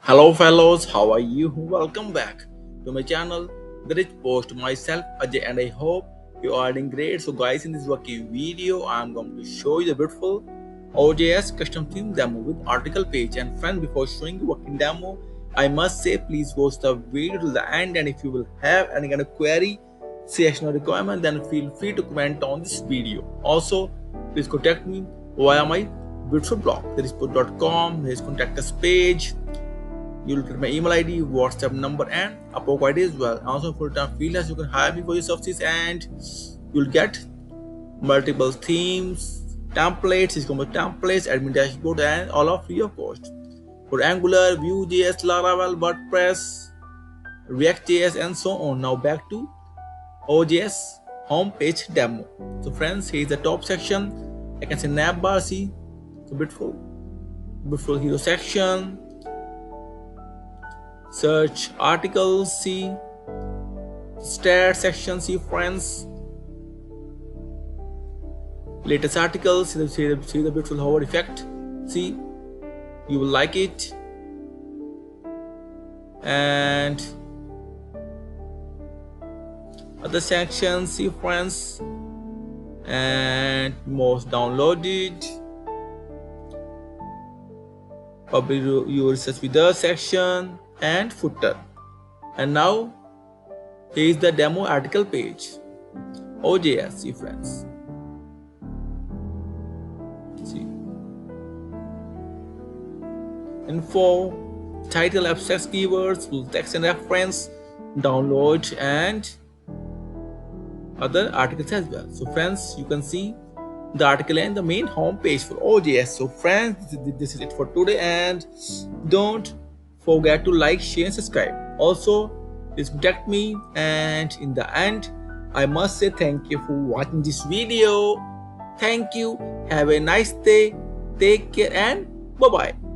Hello fellows, how are you? Welcome back to my channel, Therichpost. Myself Ajay, and I hope you are doing great. So guys, in this working video, I am going to show you the beautiful OJS custom theme demo with article page. And friends, before showing you working demo, I must say please watch the video to the end, and if you will have any kind of query, suggestion or requirement, then feel free to comment on this video. Also, please contact me via my beautiful blog, therichpost.com. There is contact us page. You'll get my email ID, WhatsApp number, and Upwork ID as well. Also, full-time freelance, you can hire me for your services, and you'll get multiple themes, templates, admin dashboard, and all of free of cost. For Angular, Vue.js, Laravel, WordPress, React.js, and so on. Now back to OJS homepage demo. So friends, here's the top section. I can say navbar, see, so beautiful hero section. Search articles, see, stat section, see friends, latest articles, see the beautiful hover effect, see, you will like it. And other sections, see friends, and most downloaded, publish your research with us section, and footer. And now here is the demo article page, OJS, see friends, see, info, title, abstracts, keywords, full text and reference, download, and other articles as well. So friends, you can see the article and the main home page for OJS. So friends, this is it for today, and don't forget to like, share, and subscribe. Also, please contact me, and in the end, I must say thank you for watching this video. Thank you. Have a nice day. Take care, and bye bye.